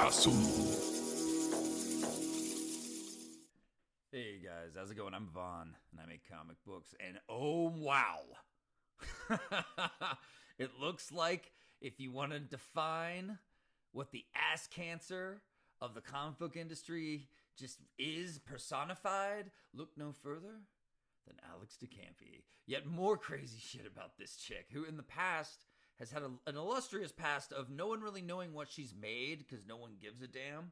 abraço. Hey guys, how's it going? I'm Vaughn, and I make comic books, and oh wow! It looks like if you want to define what the ass cancer of the comic book industry just is personified, look no further than Alex Campi. Yet more crazy shit about this chick, who in the past has had an illustrious past of no one really knowing what she's made because no one gives a damn.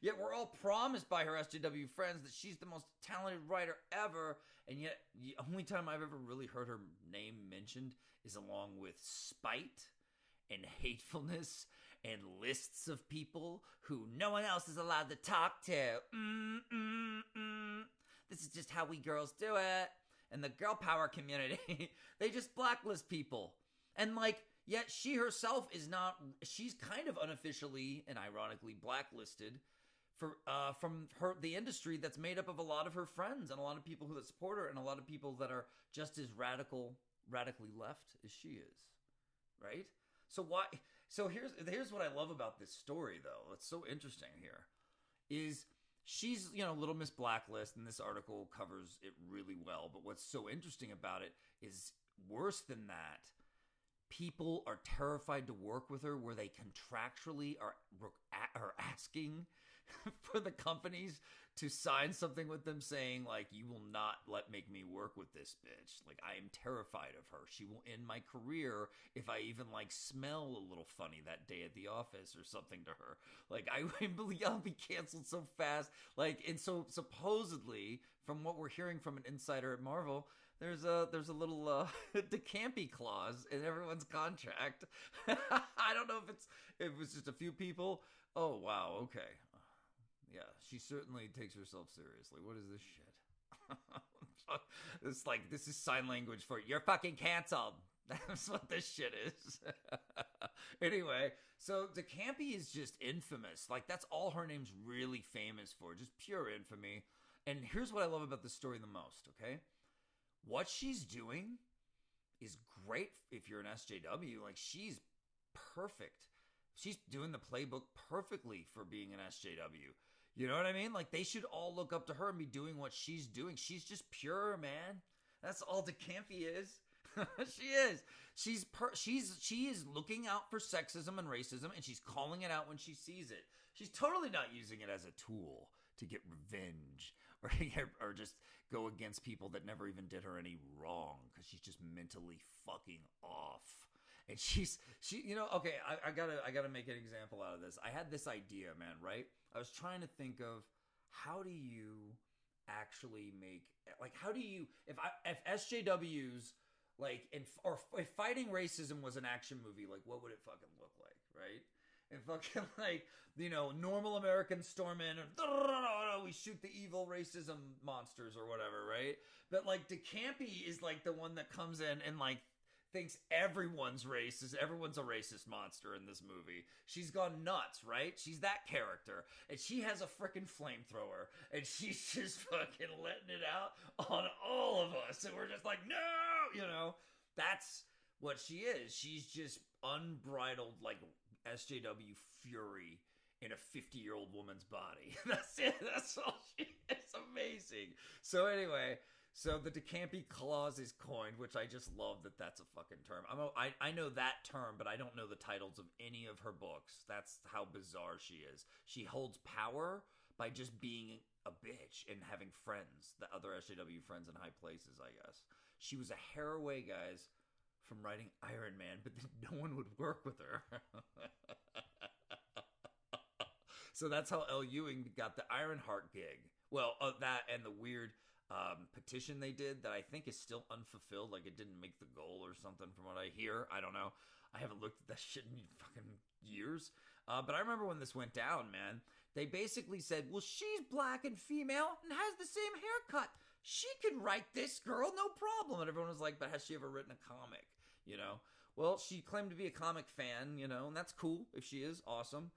Yet we're all promised by her SJW friends that she's the most talented writer ever, and yet the only time I've ever really heard her name mentioned is along with spite and hatefulness and lists of people who no one else is allowed to talk to. This is just how we girls do it. And the girl power community, they just blacklist people. And yet she herself is not, she's kind of unofficially and ironically blacklisted from the industry that's made up of a lot of her friends and a lot of people who support her and a lot of people that are just as radically left as she is. Right? So here's what I love about this story though. It's so interesting here is she's, Little Miss Blacklist, and this article covers it really well. But what's so interesting about it is worse than that. People are terrified to work with her where they contractually are asking for the companies to sign something with them saying, you will not make me work with this bitch. I am terrified of her. She will end my career if I even smell a little funny that day at the office or something to her. I'll be canceled so fast. And so supposedly, from what we're hearing from an insider at Marvel, there's a little DeCampi clause in everyone's contract. I don't know if it was just a few people. Oh wow, okay. Yeah, she certainly takes herself seriously. What is this shit? It's this is sign language for you're fucking canceled. That's what this shit is. Anyway, so DeCampi is just infamous. That's all her name's really famous for, just pure infamy. And here's what I love about this story the most, okay? What she's doing is great if you're an SJW. She's perfect. She's doing the playbook perfectly for being an SJW. You know what I mean? They should all look up to her and be doing what she's doing. She's just pure, man. That's all DeCampi is. She is. She is looking out for sexism and racism, and she's calling it out when she sees it. She's totally not using it as a tool to get revenge or just go against people that never even did her any wrong, because she's just mentally fucking off. And okay, I gotta make an example out of this. I had this idea, man, right? I was trying to think of how do you actually make, how do you, if SJWs, if Fighting Racism was an action movie, what would it fucking look like, right? And fucking normal Americans storm in and we shoot the evil racism monsters or whatever, right? But DeCampi is the one that comes in and thinks everyone's a racist monster in this movie. She's gone nuts, right? She's that character. And she has a freaking flamethrower. And she's just fucking letting it out on all of us. And we're just no! That's what she is. She's just unbridled, SJW fury in a 50-year-old woman's body. That's it. That's all she is. It's amazing. So anyway... So the DeCampi clause is coined, which I just love that that's a fucking term. I know that term, but I don't know the titles of any of her books. That's how bizarre she is. She holds power by just being a bitch and having friends, the other SJW friends in high places, I guess. She was a hair-away, guys, from writing Iron Man, but then no one would work with her. So that's how Elle Ewing got the Ironheart gig. Well, that and the weird... petition they did that I think is still unfulfilled. It didn't make the goal or something from what I hear. I don't know. I haven't looked at that shit in fucking years. But I remember when this went down, man. They basically said, well, she's black and female and has the same haircut. She can write this girl, no problem. And everyone was like, but has she ever written a comic? Well, she claimed to be a comic fan, and that's cool if she is. Awesome.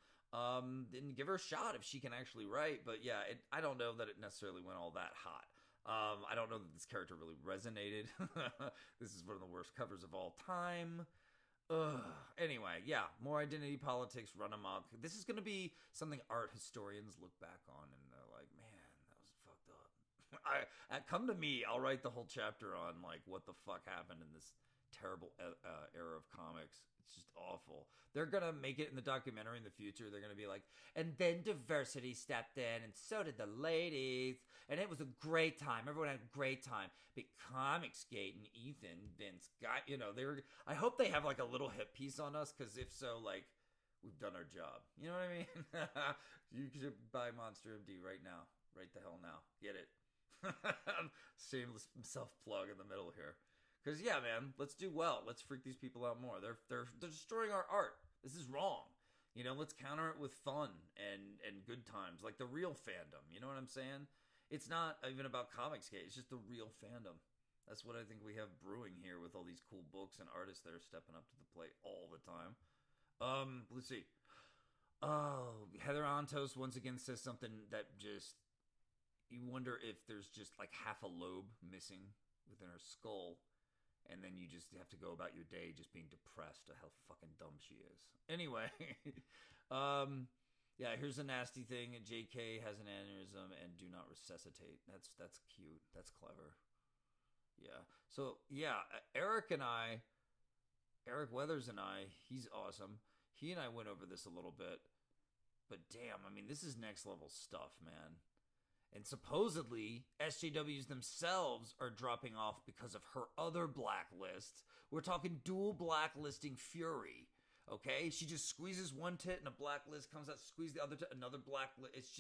Didn't give her a shot if she can actually write. But yeah, I don't know that it necessarily went all that hot. I don't know that this character really resonated. This is one of the worst covers of all time. Ugh. Anyway, yeah, more identity politics run amok. This is going to be something art historians look back on and they're like, man, that was fucked up. Come to me, I'll write the whole chapter on like what the fuck happened in this terrible era of comics. It's just awful. They're going to make it in the documentary in the future. They're going to be like, and then diversity stepped in and so did the ladies. And it was a great time. Everyone had a great time. But Comicsgate and Ethan, Vince, guy, you know, I hope they have like a little hit piece on us, because if so, like, we've done our job. You know what I mean? You should buy Monster MD right now. Right the hell now. Get it. Shameless self-plug in the middle here. Because, yeah, man, let's do well. Let's freak these people out more. They're destroying our art. This is wrong. You know, let's counter it with fun and good times, like the real fandom. You know what I'm saying? It's not even about Comicsgate. It's just the real fandom. That's what I think we have brewing here with all these cool books and artists that are stepping up to the plate all the time. Let's see. Oh, Heather Antos once again says something that just, you wonder if there's just like half a lobe missing within her skull. And then you just have to go about your day just being depressed at how fucking dumb she is. Anyway, yeah, here's a nasty thing. JK has an aneurysm and do not resuscitate. That's cute. That's clever. Yeah. So, yeah, Eric Weathers and I, he's awesome. He and I went over this a little bit. But damn, I mean, this is next level stuff, man. And supposedly, SJWs themselves are dropping off because of her other blacklists. We're talking dual blacklisting fury. Okay? She just squeezes one tit and a blacklist comes out, squeeze the other tit, another blacklist. It's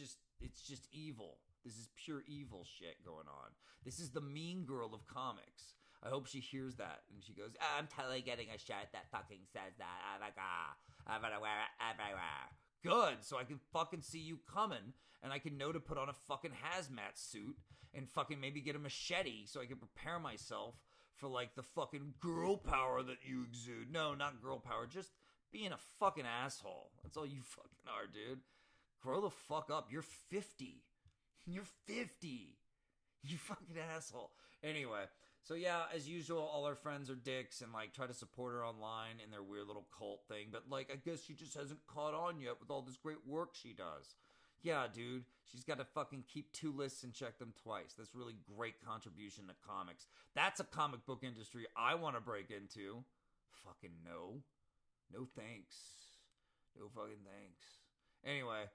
just evil. This is pure evil shit going on. This is the mean girl of comics. I hope she hears that. And she goes, I'm totally getting a shirt that fucking says that. Oh my God. I'm gonna wear it everywhere. Good, so I can fucking see you coming, and I can know to put on a fucking hazmat suit and fucking maybe get a machete so I can prepare myself for like the fucking girl power that you exude. No, not girl power, just being a fucking asshole. That's all you fucking are, dude. Grow the fuck up. You're 50. You're 50. You fucking asshole. Anyway, so yeah, as usual, all our friends are dicks and like try to support her online in their weird little cult thing. But like, I guess she just hasn't caught on yet with all this great work she does. Yeah, dude, she's got to fucking keep 2 lists and check them twice. That's really great contribution to comics. That's a comic book industry I want to break into. Fucking no. No thanks. No fucking thanks. Anyway,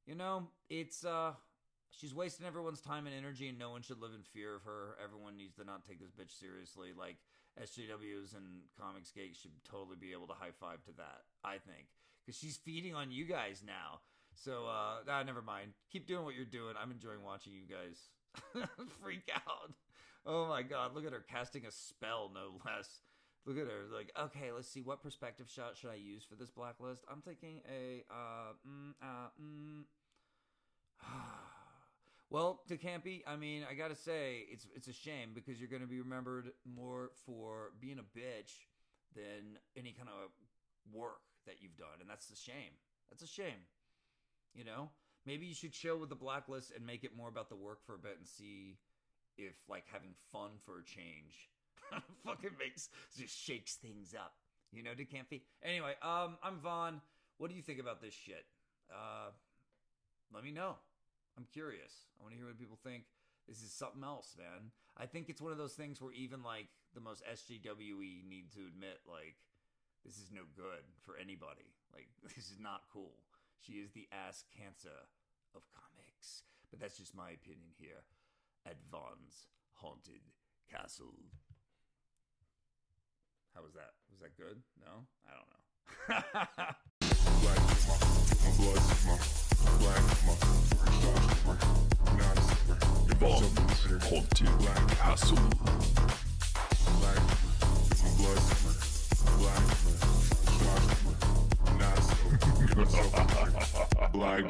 you know, it's, she's wasting everyone's time and energy, and no one should live in fear of her. Everyone needs to not take this bitch seriously. Like, SJWs and Comicsgate should totally be able to high five to that, I think. Because she's feeding on you guys now. So, never mind. Keep doing what you're doing. I'm enjoying watching you guys freak out. Oh my God, look at her casting a spell, no less. Look at her, like, okay, let's see, what perspective shot should I use for this blacklist? I'm thinking Well, to Campi, I mean, I gotta say, it's a shame because you're gonna be remembered more for being a bitch than any kind of work that you've done, and that's a shame. That's a shame. You know? Maybe you should chill with the blacklist and make it more about the work for a bit and see if, like, having fun for a change fucking just shakes things up. You know, to Campi? Anyway, I'm Vaughn. What do you think about this shit? Let me know. I'm curious. I want to hear what people think. This is something else, man. I think it's one of those things where even, like, the most SJWE need to admit, like, this is no good for anybody. Like, this is not cool. She is the ass cancer of comics. But that's just my opinion here at Vaughn's Haunted Castle. How was that? Was that good? No? I don't know. Vaughn's Haunted Castle. Black,